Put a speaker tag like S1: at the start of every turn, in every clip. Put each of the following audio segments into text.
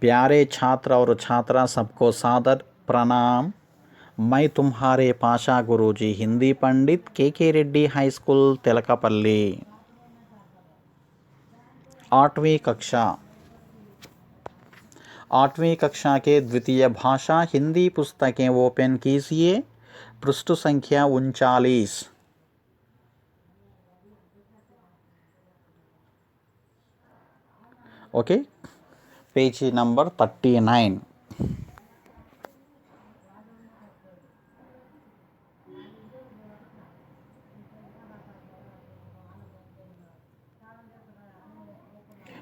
S1: प्यारे छात्र और छात्रा सबको सादर प्रणाम। मैं तुम्हारे पाशा गुरुजी हिंदी पंडित के रेड्डी हाई स्कूल तिलकापल्ली। 8वीं कक्षा 8वीं कक्षा के द्वितीय भाषा हिंदी पुस्तकें ओपन कीजिए। पृष्ठ संख्या 39। Okay, page number 39।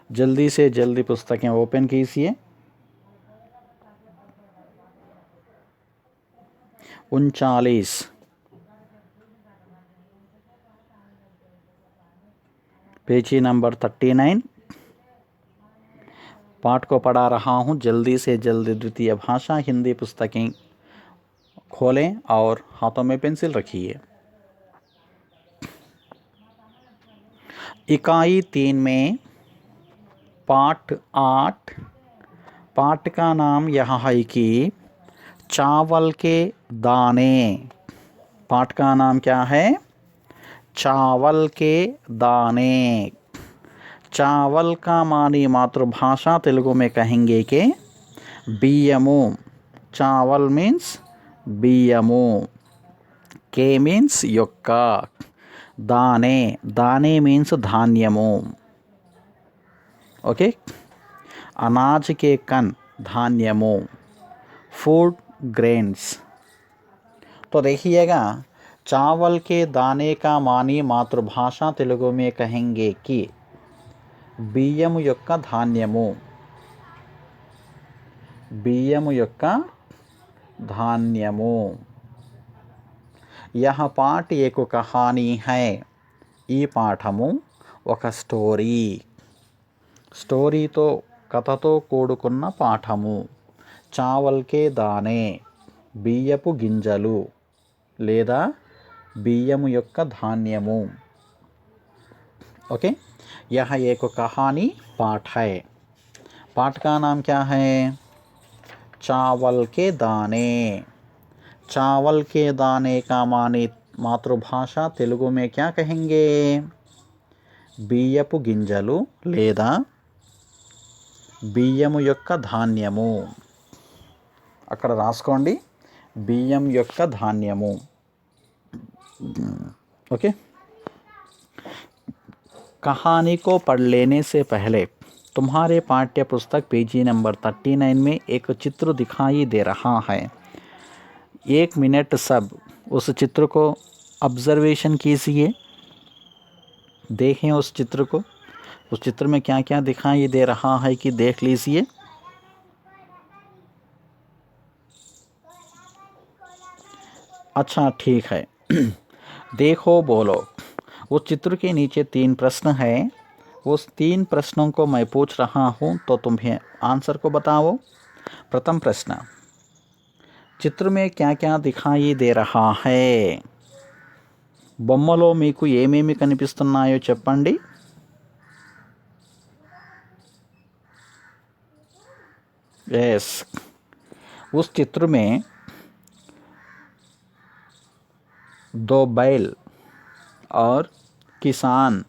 S1: जल्दी से जल्दी पुस्तकें ओपन कीजिए। 39 पेज नंबर 39। पाठ को पढ़ा रहा हूँ, जल्दी से जल्दी द्वितीय भाषा हिंदी पुस्तकें खोलें और हाथों में पेंसिल रखिए। इकाई 3 में पाठ 8। पाठ का नाम यह है कि चावल के दाने। पाठ का नाम क्या है? चावल के दाने। चावल का मानी मातृभाषा तेलुगु में कहेंगे कि बियमु। चावल मीन्स बियमु। के मीन्स యొక్క। दाने, दाने मीन्स धान्यमु। ओके, अनाज के कण धान्यमु, फूड ग्रेन्स। तो देखिएगा, चावल के दाने का मानी मातृभाषा तेलुगु में कहेंगे कि బియ్యము యొక్క ధాన్యము। బియ్యము యొక్క ధాన్యము। यह पाठ एक कहानी है। ఈ పాఠము ఒక స్టోరీ। స్టోరీతో, కథతో కూడుకున్న పాఠము। చావల్ కే దానే, బియ్యపు గింజలు లేదా బియ్యము యొక్క ధాన్యము। ओके, यह एक कहानी पाठ है। पाठ का नाम क्या है? चावल के दाने। चावल के दाने का मानी मातृभाषा तेलुगु में क्या कहेंगे? బియ్యపు గింజలు లేదా బియ్యము యొక్క ధాన్యము। అక్కడ రాసుకోండి, బియ్యం యొక్క ధాన్యము। ओके, कहानी को पढ़ लेने से पहले तुम्हारे पाठ्य पुस्तक पेज नंबर 39 में एक चित्र दिखाई दे रहा है। 1 मिनट सब उस चित्र को ऑब्जर्वेशन कीजिए। देखें उस चित्र को। उस चित्र में क्या क्या दिखाई दे रहा है कि देख लीजिए। अच्छा, ठीक है। देखो बोलो। उस चित्र के नीचे 3 प्रश्न हैं। उस 3 प्रश्नों को मैं पूछ रहा हूँ, तो तुम्हें आंसर को बताओ। प्रथम प्रश्न, चित्र में क्या क्या दिखाई दे रहा है? బొమ్మలో మీకు ఏమేమి కనిపిస్తున్నాయో చెప్పండి। यस, उस चित्र में 2 बैल और किसान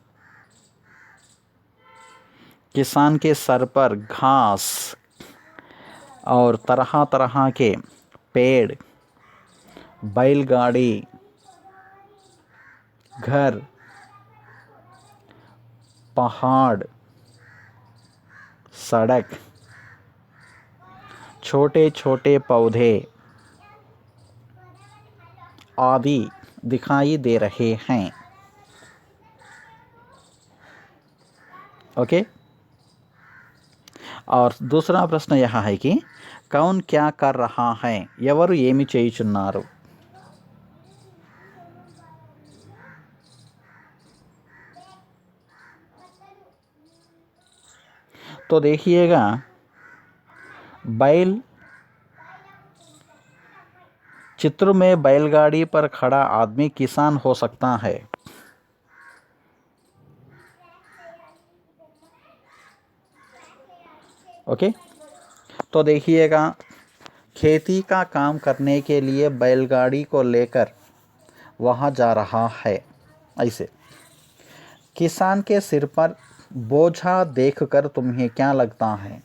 S1: के सर पर घास और तरह तरह के पेड़, बैलगाड़ी, घर, पहाड़, सड़क, छोटे छोटे पौधे आदि दिखाई दे रहे हैं। ओके, और दूसरा प्रश्न यह है कि कौन क्या कर रहा है? ఎవరు ఏమి చేయుచున్నారు? तो देखिएगा, बैल, चित्र में बैलगाड़ी पर खड़ा आदमी किसान हो सकता है। ओके, तो देखिएगा, खेती का काम करने के लिए बैलगाड़ी को लेकर वहाँ जा रहा है। ऐसे किसान के सिर पर बोझा देखकर तुम्हें क्या लगता है?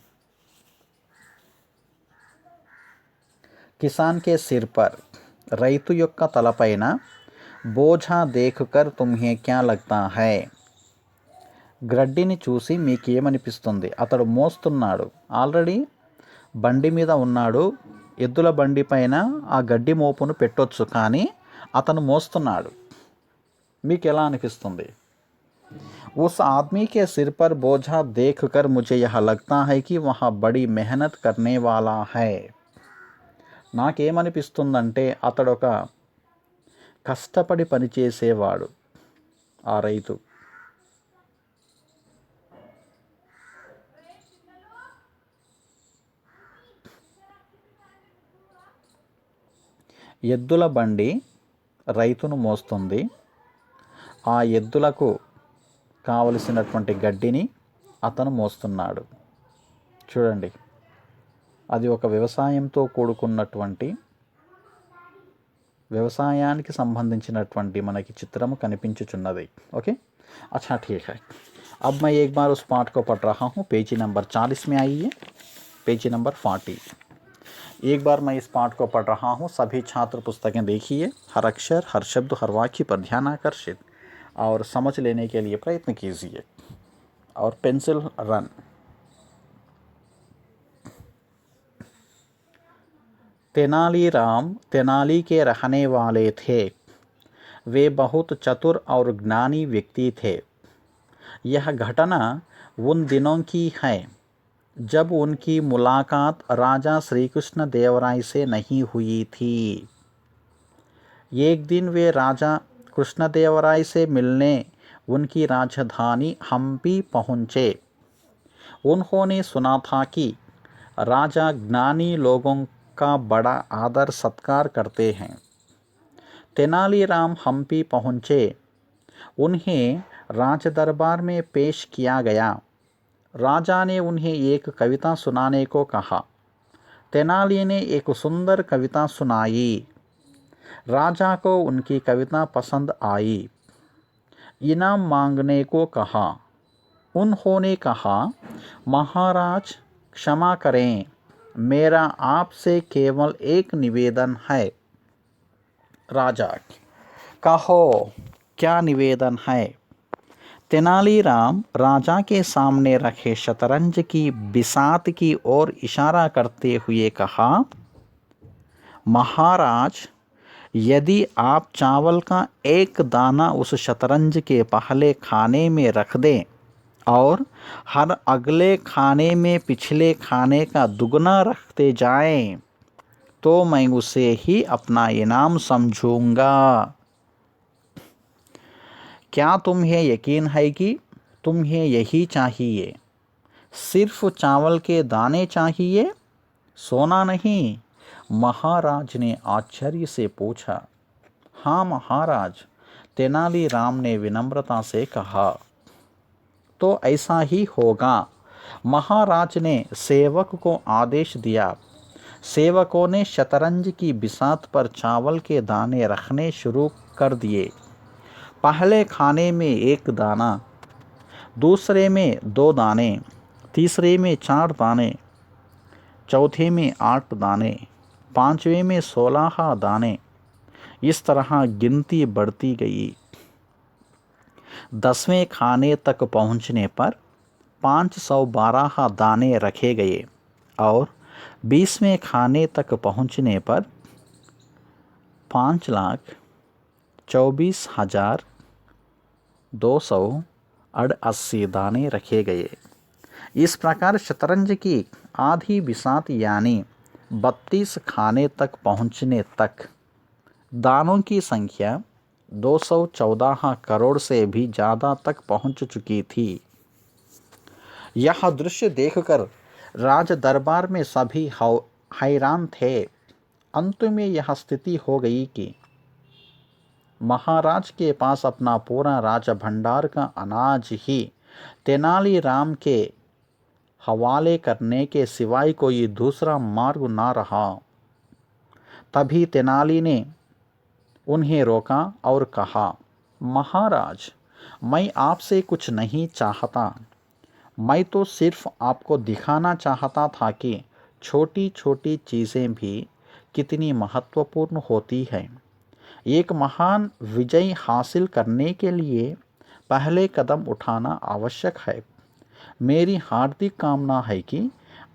S1: కిసాన్ కే సిర్ పర్, రైతు యొక్క తలపైన బోఝా దేఖ్కర్ తుమ్హే క్యా లగ్తా హై, గ్రడ్డిని చూసి మీకేమనిపిస్తుంది? అతడు మోస్తున్నాడు, ఆల్రెడీ బండి మీద ఉన్నాడు, ఎద్దుల బండి పైన ఆ గడ్డి మోపును పెట్టొచ్చు, కానీ అతను మోస్తున్నాడు, మీకు ఎలా అనిపిస్తుంది? उस आदमी के सिर पर बोझा देखकर मुझे यह लगता है कि वह बड़ी मेहनत करने वाला है. నాకేమనిపిస్తుందంటే అతడొక కష్టపడి పనిచేసేవాడు, ఆ రైతు. ఎద్దుల బండి రైతును మోస్తుంది, ఆ ఎద్దులకు కావలసినటువంటి గడ్డిని అతను మోస్తున్నాడు. చూడండి, అది ఒక వ్యవసాయంతో కూడుకున్నటువంటి, వ్యవసాయానికి సంబంధించినటువంటి మనకి చిత్రము కనిపించుచున్నది. ఓకే, अच्छा ठीक है. अब मैं एक बार उस पाठ को पढ़ रहा हूँ. पेजी नंबर 40 में आइए, पेजी नंबर 40. एक बार मैं इस पाठ को पढ़ रहा हूँ. सभी छात्र पुस्तकें देखिए, हर अक्षर, हर शब्द, हर वाक्य पर ध्यान आकर्षित और समझ लेने के लिए प्रयत्न कीजिए. और पेंसिल रन. तेनालीराम तेनाली के रहने वाले थे. वे बहुत चतुर और ज्ञानी व्यक्ति थे. यह घटना उन दिनों की है जब उनकी मुलाकात राजा श्री कृष्ण देवराय से नहीं हुई थी. एक दिन वे राजा कृष्णदेवराय से मिलने उनकी राजधानी हम्पी पहुँचे. उन्होंने सुना था कि राजा ज्ञानी लोगों का बड़ा आदर सत्कार करते हैं. तेनालीराम हम्पी पहुँचे. उन्हें राज दरबार में पेश किया गया. राजा ने उन्हें एक कविता सुनाने को कहा. तेनाली ने एक सुंदर कविता सुनाई. राजा को उनकी कविता पसंद आई. इनाम मांगने को कहा. उन्होंने कहा, महाराज क्षमा करें, मेरा आपसे केवल एक निवेदन है. राजा, कहो क्या निवेदन है? तेनालीराम राजा के सामने रखे शतरंज की बिसात की ओर इशारा करते हुए कहा, महाराज, यदि आप चावल का एक दाना उस शतरंज के पहले खाने में रख दें और हर अगले खाने में पिछले खाने का दुगना रखते जाएं, तो मैं उसे ही अपना इनाम समझूंगा. क्या तुम्हें यकीन है कि तुम्हें यही चाहिए? सिर्फ चावल के दाने चाहिए, सोना नहीं? महाराज ने आश्चर्य से पूछा. हाँ महाराज, तेनालीराम ने विनम्रता से कहा. तो ऐसा ही होगा. महाराज ने सेवक को आदेश दिया. सेवकों ने शतरंज की बिसात पर चावल के दाने रखने शुरू कर दिए. पहले खाने में 1 दाना, दूसरे में 2 दाने, तीसरे में 4 दाने, चौथे में 8 दाने, पांचवें में 16 दाने. इस तरह गिनती बढ़ती गई. 10वें खाने तक पहुंचने पर 512 दाने रखे गए और 20वें खाने तक पहुंचने पर 5,24,288 दाने रखे गए. इस प्रकार शतरंज की आधी बिसात यानी 32 खाने तक पहुंचने तक दानों की संख्या 214 करोड़ से भी ज़्यादा तक पहुंच चुकी थी. यह दृश्य देखकर राज दरबार में सभी हैरान थे. अंत में यह स्थिति हो गई कि महाराज के पास अपना पूरा राज भंडार का अनाज ही तेनालीराम के हवाले करने के सिवाय कोई दूसरा मार्ग ना रहा। तभी तेनाली ने उन्हें रोका और कहा, महाराज, मैं आपसे कुछ नहीं चाहता। मैं तो सिर्फ आपको दिखाना चाहता था कि छोटी छोटी चीज़ें भी कितनी महत्वपूर्ण होती हैं। एक महान विजय हासिल करने के लिए पहले कदम उठाना आवश्यक है। मेरी हार्दिक कामना है कि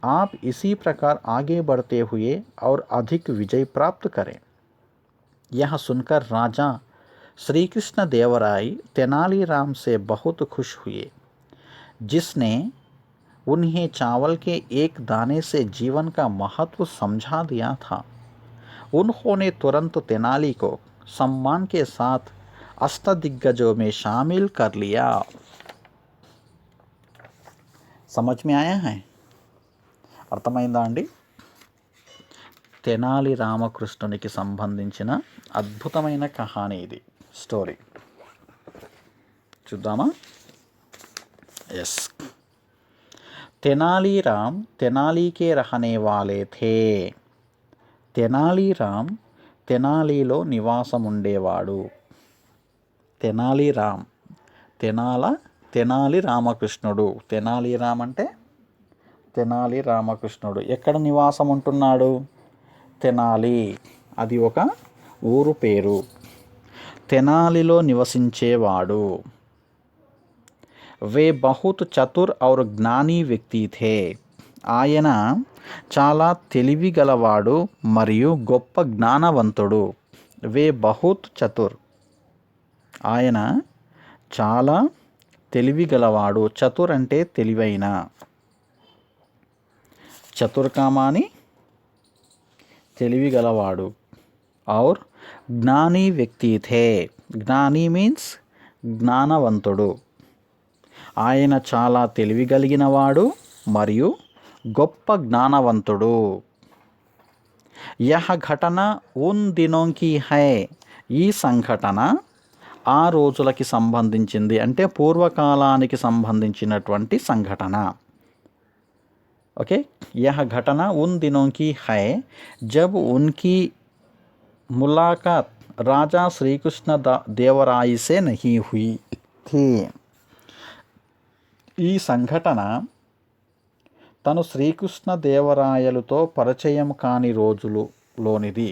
S1: आप इसी प्रकार आगे बढ़ते हुए और अधिक विजय प्राप्त करें। यह सुनकर राजा श्री कृष्ण देवराय तेनालीराम से बहुत खुश हुए, जिसने उन्हें चावल के एक दाने से जीवन का महत्व समझा दिया था। उन्होंने तुरंत तेनाली को सम्मान के साथ अष्टदिग्गजों में शामिल कर लिया। समझ में आया है? అర్థమైందా అండి? తెనాలి రామకృష్ణునికి సంబంధించిన అద్భుతమైన కహాని ఇది, స్టోరీ. చూద్దామా? ఎస్. తెనాలీరామ్ తెనాలీకే రహనే వాలే థే. తెనాలీరామ్ తెనాలిలో నివాసం ఉండేవాడు. తెనాలీరామ్ తెనాలి రామకృష్ణుడు. తెనాలీరామ్ అంటే తెనాలి రామకృష్ణుడు. ఎక్కడ నివాసం ఉంటున్నాడు? తెనాలి, అది ఒక ఊరు పేరు. తెనాలిలో నివసించేవాడు. వే బహుత్ చతుర్ ఔర్ జ్ఞానీ వ్యక్తి థే. ఆయన చాలా తెలివి గలవాడు మరియు గొప్ప జ్ఞానవంతుడు. వే బహుత్ చతుర్, ఆయన చాలా తెలివి గలవాడు. చతుర్ అంటే తెలివైన. చతుర్కామాని తెలివి గలవాడు. ఔర్ జ్ఞానీ వ్యక్తి థే. జ్ఞానీ మీన్స్ జ్ఞానవంతుడు. ఆయన చాలా తెలివి కలిగినవాడు మరియు గొప్ప జ్ఞానవంతుడు. యహ ఘటన ఉన్ దినోంకి హై. ఈ సంఘటన ఆ రోజులకి సంబంధించింది, అంటే పూర్వకాలానికి సంబంధించినటువంటి సంఘటన. ఓకే. యహ ఘటన ఉన్ దినోంకి హై జబ్ ఉన్కి ములాకాత్ రాజా శ్రీకృష్ణ దేవరాయ సే నహీ హుయి థీ. ఈ సంఘటన తను శ్రీకృష్ణ దేవరాయలతో పరిచయం కాని రోజులలోనిది.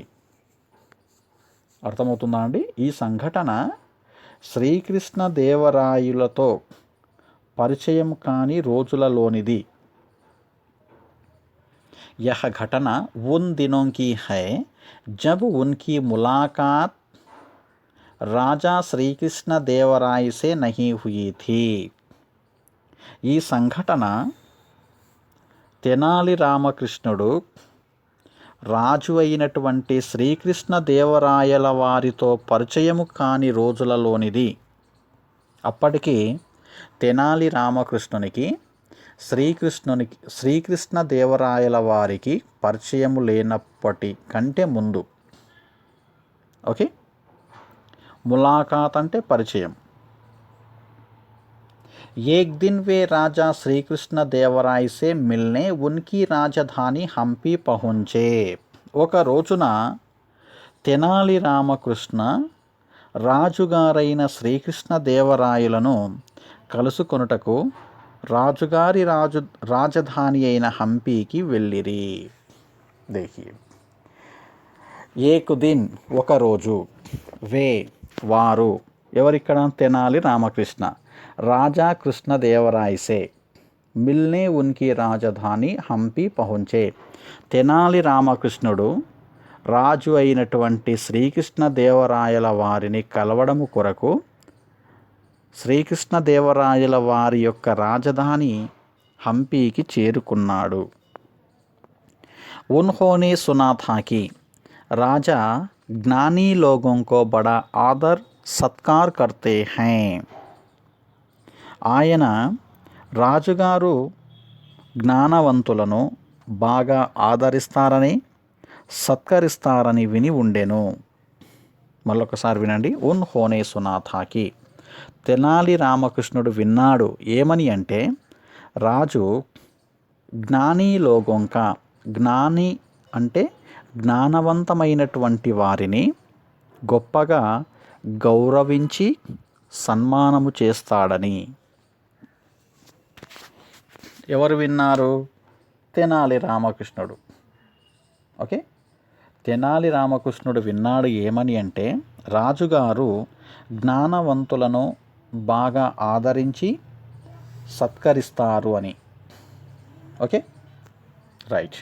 S1: అర్థమవుతుందా అండి? ఈ సంఘటన శ్రీకృష్ణ దేవరాయులతో పరిచయం కాని రోజులలోనిది. यह घटना उन दिनों की है जब उनकी मुलाकात राजा श्री कृष्ण देवराय से नहीं हुई थी. ఈ సంఘటన తెనాలి రామకృష్ణుడు రాజు అయినటువంటి శ్రీకృష్ణ దేవరాయల వారితో పరిచయము కాని రోజులలోనిది. అప్పటికి తెనాలి రామకృష్ణునికి శ్రీకృష్ణ దేవరాయల వారికి పరిచయము లేనప్పటి కంటే ముందు. ఓకే. ములాకాత్ అంటే పరిచయం. एक दिन वे राजा श्री कृष्ण देवराय से मिलने उनकी राजधानी हंपी पहुँचे. ఒక రోజున తెనాలి రామకృష్ణ రాజుగారైన శ్రీకృష్ణ దేవరాయలను కలుసుకొనుటకు రాజుగారి రాజధాని అయిన హంపీకి వెళ్ళిరి. దేఖియే. ఏక్ దిన్ ఒక రోజు, వే వారు, ఎవరిక్కడ? తెనాలి రామకృష్ణ రాజా కృష్ణదేవరాయ సే మిల్నే ఉన్కి రాజధాని హంపి పహుంచే. తెనాలి రామకృష్ణుడు రాజు అయినటువంటి శ్రీకృష్ణదేవరాయల వారిని కలవడము కొరకు శ్రీకృష్ణదేవరాయల వారి యొక్క రాజధాని హంపీకి చేరుకున్నాడు. उन्होंने सुना था कि राजा ज्ञानी लोगों को बड़ा आदर सत्कार करते हैं. ఆయన రాజుగారు జ్ఞానవంతులను బాగా ఆదరిస్తారని సత్కరిస్తారని విని ఉండెను. మళ్ళొకసారి వినండి. ఉన్హోనే సునా థాకి. తెనాలి రామకృష్ణుడు విన్నాడు. ఏమని అంటే, రాజు జ్ఞానీ లోగోంక, జ్ఞాని అంటే జ్ఞానవంతమైనటువంటి వారిని గొప్పగా గౌరవించి సన్మానము చేస్తాడని. ఎవరు విన్నారు? తెనాలి రామకృష్ణుడు. ఓకే, తెనాలి రామకృష్ణుడు విన్నాడు ఏమని అంటే, రాజుగారు జ్ఞానవంతులను బాగా ఆదరించి సత్కరిస్తారు అని. Okay, right.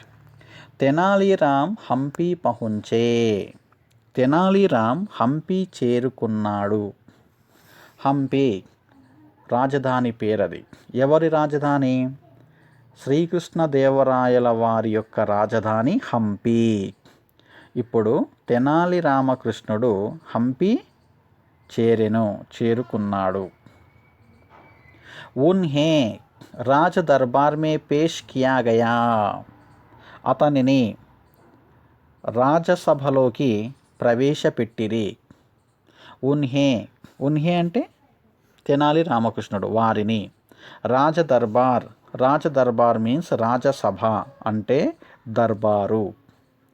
S1: తెనాలిరామ్ హంపి పహుంచే. తెనాలిరామ్ హంపి చేరుకున్నాడు. హంపి రాజధాని పేరది. ఎవరి రాజధాని? శ్రీకృష్ణదేవరాయల వారి యొక్క రాజధాని హంపి. ఇప్పుడు తెనాలి రామకృష్ణుడు హంపి చేరుకున్నాడు. ఉన్హే రాజ దర్బార్ మే పేష్ కియా గయా. అతనిని రాజసభలోకి ప్రవేశపెట్టిరి. ఉన్హే అంటే తెనాలి రామకృష్ణుడు వారిని. రాజదర్బార్ మీన్స్ రాజసభ అంటే దర్బారు.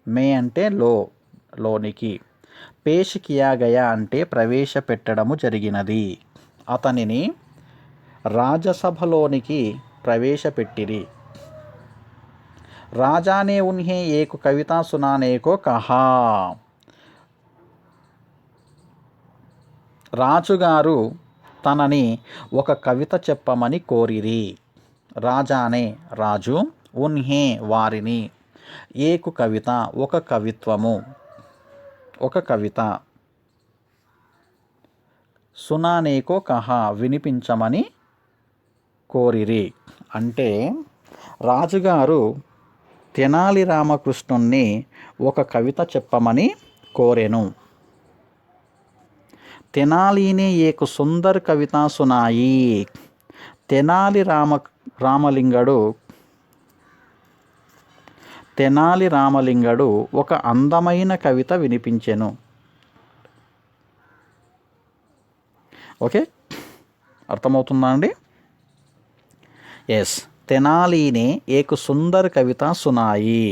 S1: మే అంటే లోనికి. పేష్ కియా గయా అంటే ప్రవేశపెట్టడము జరిగినది. అతనిని రాజసభలోనికి ప్రవేశపెట్టిరి. రాజానే ఉన్హే ఏకు కవిత సునానేకో కహా. రాజుగారు తనని ఒక కవిత చెప్పమని కోరిరి. రాజానే రాజు, ఉన్హే వారిని, ఏకు కవిత ఒక కవిత్వము, ఒక కవిత, సునానేకో కహా వినిపించమని కోరిరి. అంటే రాజుగారు తెనాలి రామకృష్ణుణ్ణి ఒక కవిత చెప్పమని కోరెను. తెనాలినే ఏకు సుందర్ కవిత సునాయి. తెనాలి రామలింగడు ఒక అందమైన కవిత వినిపించెను. ఓకే, అర్థమవుతుందా అండి? ఎస్, తెనాలినే ఏకు సుందర్ కవిత సునాయి.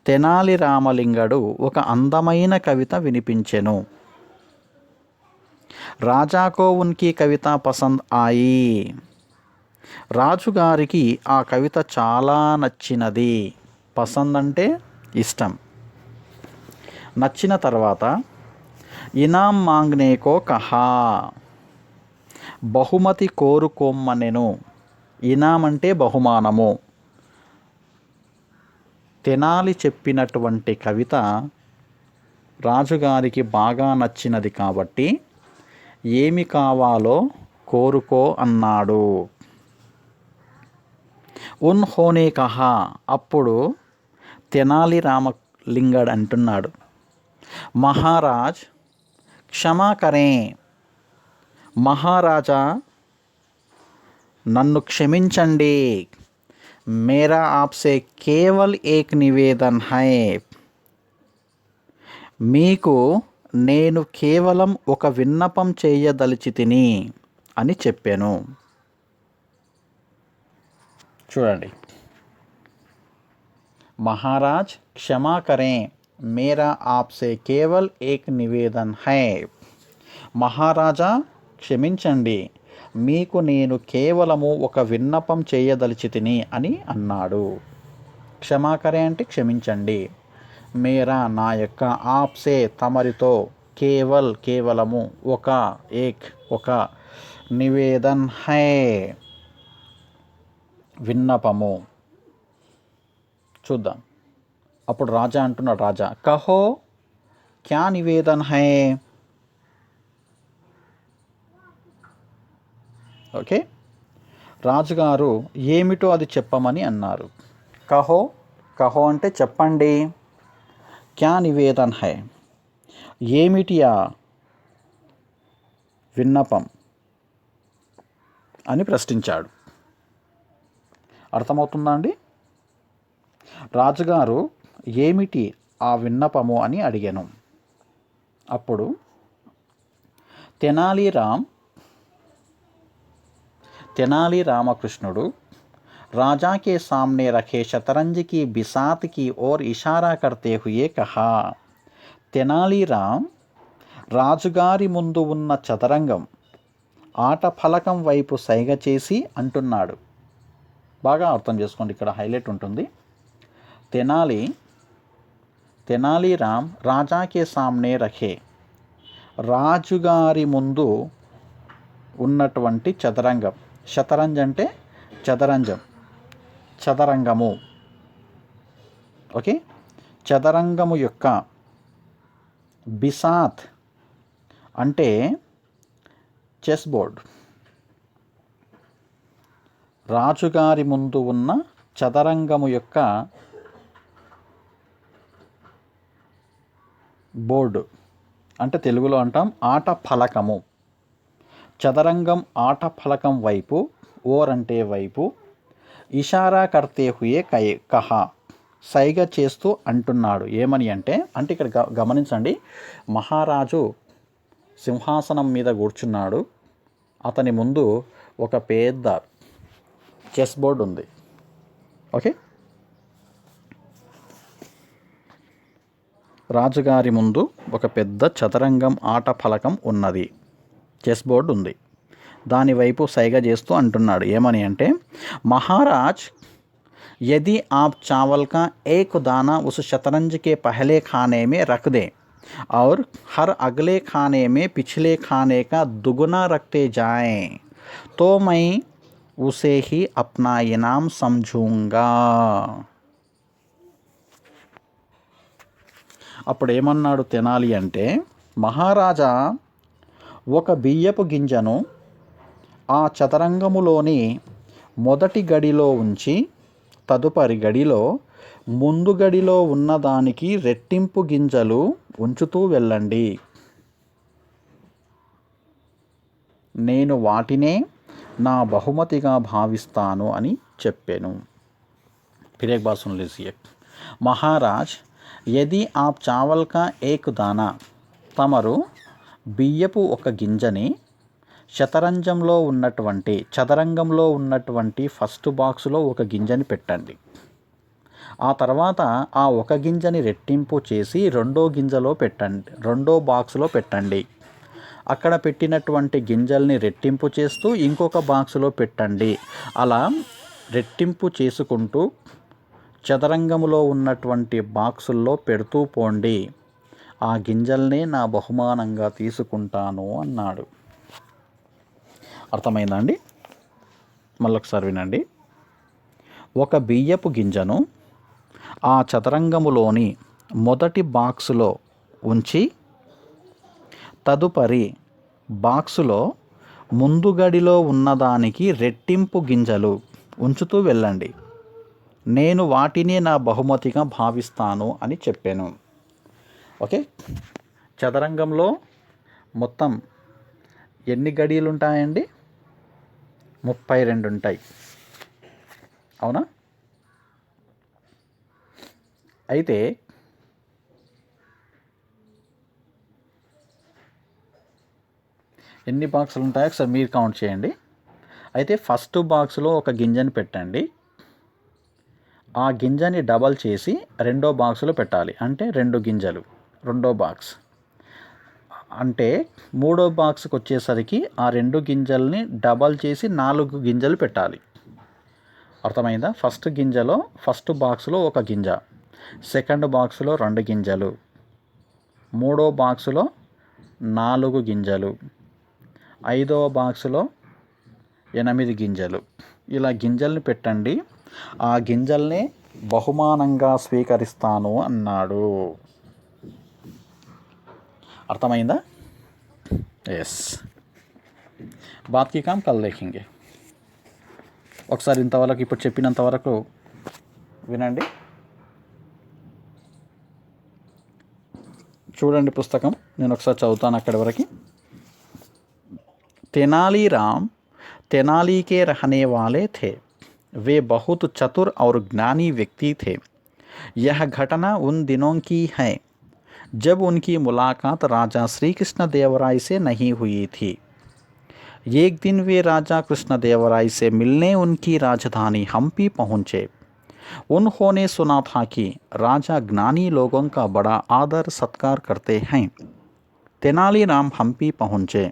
S1: తెనాలి రామలింగడు ఒక అందమైన కవిత వినిపించెను. రాజాకో ఉన్కి కవిత పసంద్ ఆయి. రాజుగారికి ఆ కవిత చాలా నచ్చినది. పసంద్ అంటే ఇష్టం. నచ్చిన తర్వాత ఇనాం మాంగ్నేకో కహా, బహుమతి కోరుకోమ్మనెను. ఇనాం అంటే బహుమానము. తెనాలి చెప్పినటువంటి కవిత రాజుగారికి బాగా నచ్చినది కాబట్టి ఏమి కావాలో కోరుకో అన్నాడు. ఉన్హోనే కహా, అప్పుడు తెనాలి రామలింగడు అంటున్నాడు, మహారాజ్ క్షమా కరే. మహారాజా నన్ను క్షమించండి. మేరా ఆప్సే కేవల్ ఏక్ నివేదన్ హై. మీకు నేను కేవలం ఒక విన్నపం చేయదలిచితిని అని చెప్పాను. చూడండి, మహారాజ్ క్షమా కరే, మేరా ఆప్సే కేవల్ ఏక్ నివేదన్ హై. మహారాజా క్షమించండి, మీకు నేను కేవలము ఒక విన్నపం చేయదలిచితిని అని అన్నాడు. క్షమాకరే అంటే క్షమించండి. మేరా నా యొక్క, ఆప్సే తమరితో, కేవలము ఒక నివేదన్ హై విన్నపము. చూద్దాం. అప్పుడు రాజా అంటున్నాడు, రాజా కహో క్యా నివేదన్ హై. ఓకే, రాజుగారు ఏమిటో అది చెప్పమని అన్నారు. కహో అంటే చెప్పండి. క్యా నివేదన్ హై, ఏమిటి ఆ విన్నపం అని ప్రశ్నించాడు. అర్థమవుతుందా అండి? రాజుగారు ఏమిటి ఆ విన్నపము అని అడిగాను. అప్పుడు తెనాలి రామకృష్ణుడు राजा के सामने रखे शतरंज की बिसात की ओर इशारा करते हुए कहा। తెనాలిరామ్ రాజుగారి ముందు ఉన్న చదరంగం ఆట ఫలకం వైపు సైగ చేసి అంటున్నాడు. బాగా అర్థం చేసుకోండి, ఇక్కడ హైలైట్ ఉంటుంది. తెనాలిరామ్ రాజాకే సామ్నే రఖే, రాజుగారి ముందు ఉన్నటువంటి చదరంగం. శతరంజ్ అంటే చదరంగము. ఓకే, చదరంగము యొక్క బిసాత్ అంటే చెస్ బోర్డ్. రాజుగారి ముందు ఉన్న చదరంగము యొక్క బోర్డు అంటే తెలుగులో అంటాం ఆట ఫలకము. చదరంగం ఆట ఫలకం వైపు, ఓర్ అంటే వైపు, ఇషారా కర్తే హుయే కహా సైగ చేస్తూ అంటున్నాడు. ఏమని అంటే ఇక్కడ గమనించండి, మహారాజు సింహాసనం మీద కూర్చున్నాడు. అతని ముందు ఒక పెద్ద చెస్ బోర్డ్ ఉంది. ఓకే, రాజుగారి ముందు ఒక పెద్ద చదరంగం ఆట ఫలకం ఉన్నది, చెస్ బోర్డ్ ఉంది. దానివైపు సైగ చేస్తూ అంటున్నాడు. ఏమని అంటే, మహారాజ్ यदि आप चावल का एक दाना उस शतरंज के पहले खाने में रख दें और हर अगले खाने में पिछले खाने का दुगुना रखते जाएं, तो मैं उसे ही अपना इनाम समझूंगा. అప్పుడు ఏమన్నాడు తెనాలి అంటే, మహారాజా ఒక బియ్యపు గింజను ఆ చదరంగములోని మొదటి గడిలో ఉంచి తదుపరి గడిలో ముందు గడిలో ఉన్నదానికి రెట్టింపు గింజలు ఉంచుతూ వెళ్ళండి. నేను వాటినే నా బహుమతిగా భావిస్తాను అని చెప్పాను. फिर एक बात सुन लीजिए. महाराज यदि आप चावल का एक दाना, తమరు బియ్యపు ఒక గింజని చదరంగంలో ఉన్నటువంటి ఫస్ట్ బాక్సులో ఒక గింజని పెట్టండి. ఆ తర్వాత ఆ ఒక గింజని రెట్టింపు చేసి రెండో బాక్సులో పెట్టండి. అక్కడ పెట్టినటువంటి గింజల్ని రెట్టింపు చేస్తూ ఇంకొక బాక్సులో పెట్టండి. అలా రెట్టింపు చేసుకుంటూ చదరంగములో ఉన్నటువంటి బాక్సుల్లో పెడుతూ పోండి. ఆ గింజల్నే నా బహుమానంగా తీసుకుంటాను అన్నాడు. అర్థమైందా అండి? మళ్ళొకసారి వినండి. ఒక బియ్యపు గింజను ఆ చదరంగములోని మొదటి బాక్సులో ఉంచి తదుపరి బాక్సులో ముందు గడిలో ఉన్నదానికి రెట్టింపు గింజలు ఉంచుతూ వెళ్ళండి. నేను వాటిని నా బహుమతిగా భావిస్తాను అని చెప్పాను. ఓకే, చదరంగంలో మొత్తం ఎన్ని గడియలు ఉంటాయండి? 32 ఉంటాయి. అవునా? అయితే ఎన్ని బాక్సులు ఉంటాయో ఒకసారి మీరు కౌంట్ చేయండి. అయితే ఫస్ట్ బాక్స్లో ఒక గింజని పెట్టండి. ఆ గింజని డబల్ చేసి రెండో బాక్స్లో పెట్టాలి. అంటే 2 గింజలు రెండో బాక్స్. అంటే మూడో బాక్స్కి వచ్చేసరికి ఆ 2 గింజల్ని డబల్ చేసి 4 గింజలు పెట్టాలి. అర్థమైందా? ఫస్ట్ బాక్స్లో ఒక గింజ, సెకండ్ బాక్స్లో 2 గింజలు, మూడో బాక్స్లో 4 గింజలు, ఐదో బాక్స్లో 8 గింజలు. ఇలా గింజల్ని పెట్టండి. ఆ గింజల్ని బహుమానంగా స్వీకరిస్తాను అన్నాడు. అర్థమైందా? ఎస్. బాత్ కి కామ్ కల్ దేఖేంగే. ఒకసారి ఇంతవరకు ఇప్పుడు చెప్పినంత వరకు వినండి, చూడండి పుస్తకం. నేను ఒకసారి చదువుతాను అక్కడి వరకు. तेनालीराम तेनाली के रहने वाले थे. वे बहुत चतुर और ज्ञानी व्यक्ति थे. यह घटना उन दिनों की है जब उनकी मुलाकात राजा श्री कृष्ण देवराय से नहीं हुई थी. एक दिन वे राजा कृष्णदेवराय से मिलने उनकी राजधानी हम्पी पहुँचे। उन्होंने सुना था कि राजा ज्ञानी लोगों का बड़ा आदर सत्कार करते हैं। तेनालीराम हम्पी पहुँचे।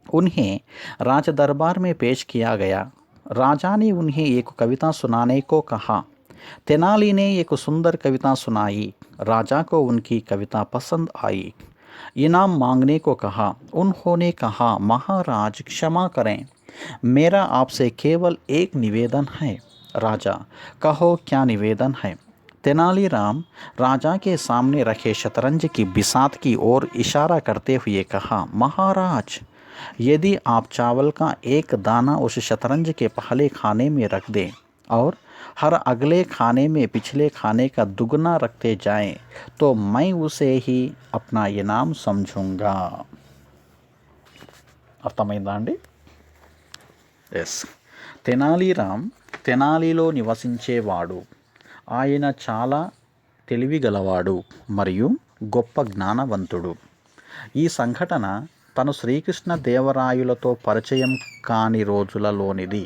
S1: उन्हें राज दरबार में पेश किया गया। राजा ने उन्हें एक कविता सुनाने को कहा। तेनाली ने एक सुंदर कविता सुनाई। राजा को उनकी कविता पसंद आई। इनाम मांगने को कहा। उन्होंने कहा, महाराज क्षमा करें, मेरा आपसे केवल एक निवेदन है। राजा, कहो क्या निवेदन है। तेनालीराम राजा के सामने रखे शतरंज की बिसात की ओर इशारा करते हुए कहा, महाराज, यदि आप चावल का एक दाना उस शतरंज के पहले खाने में रख दें और हर अगले खाने में पिछले खाने का दुगना रखते जाएं, तो मैं उसे ही अपना इनाम समझूंगा। అర్థమైందా అండి? ఎస్. తెనాలీరామ్ తెనాలిలో నివసించేవాడు. ఆయన చాలా తెలివిగలవాడు మరియు గొప్ప జ్ఞానవంతుడు. ఈ సంఘటన తను శ్రీకృష్ణ దేవరాయులతో పరిచయం కాని రోజులలోనిది.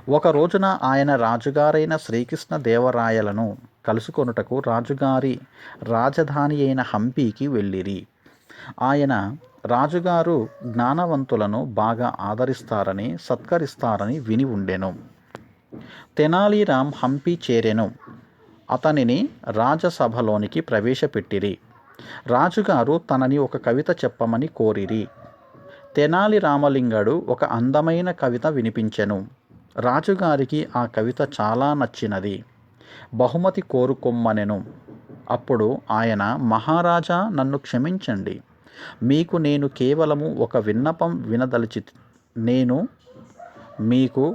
S1: ఒక రోజున ఆయన రాజుగారైన శ్రీకృష్ణ దేవరాయలను కలుసుకొనుటకు రాజుగారి రాజధాని అయిన హంపీకి వెళ్ళిరి. ఆయన రాజుగారు జ్ఞానవంతులను బాగా ఆదరిస్తారని సత్కరిస్తారని విని ఉండెను. తెనాలీరామ్ హంపి చేరెను. అతనిని రాజసభలోనికి ప్రవేశపెట్టిరి. రాజుగారు తనని ఒక కవిత చెప్పమని కోరిరి. తెనాలి రామలింగడు ఒక అందమైన కవిత వినిపించెను. రాజుగారికి ఆ కవిత చాలా నచ్చినది. బహుమతి కోరుకొమ్మనెను. అప్పుడు ఆయన, మహారాజా, నన్ను క్షమించండి, మీకు నేను కేవలము ఒక విన్నపం నేను మీకు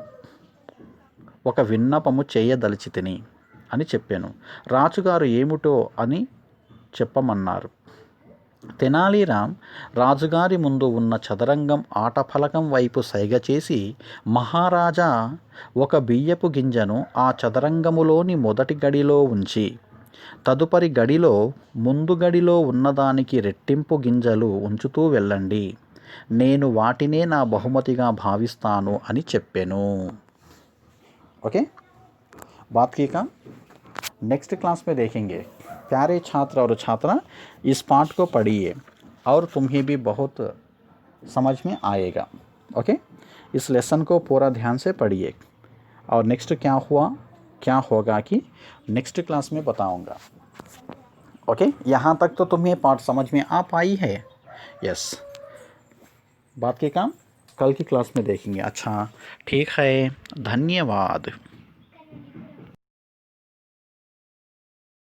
S1: ఒక విన్నపము చేయదలిచితిని అని చెప్పాను. రాజుగారు ఏమిటో అని చెప్పమన్నారు. తెనాలీరామ్ రాజుగారి ముందు ఉన్న చదరంగం ఆటఫలకం వైపు సైగ చేసి, మహారాజా, ఒక బియ్యపు గింజను ఆ చదరంగములోని మొదటి గడిలో ఉంచి తదుపరి గడిలో ముందు గడిలో ఉన్నదానికి రెట్టింపు గింజలు ఉంచుతూ వెళ్ళండి. నేను వాటినే నా బహుమతిగా భావిస్తాను అని చెప్పాను. ओके, बात की काम नेक्स्ट क्लास में देखेंगे. प्यारे छात्र और छात्रा, इस पाठ को पढ़िए और तुम्हें भी बहुत समझ में आएगा. ओके, इस लेसन को पूरा ध्यान से पढ़िए और नेक्स्ट क्या होगा कि नेक्स्ट क्लास में बताऊंगा. ओके, यहाँ तक तो तुम्हें पाठ समझ में आ पाई है. यस, बात के काम कल की क्लास में देखेंगे. अच्छा, ठीक है, धन्यवाद.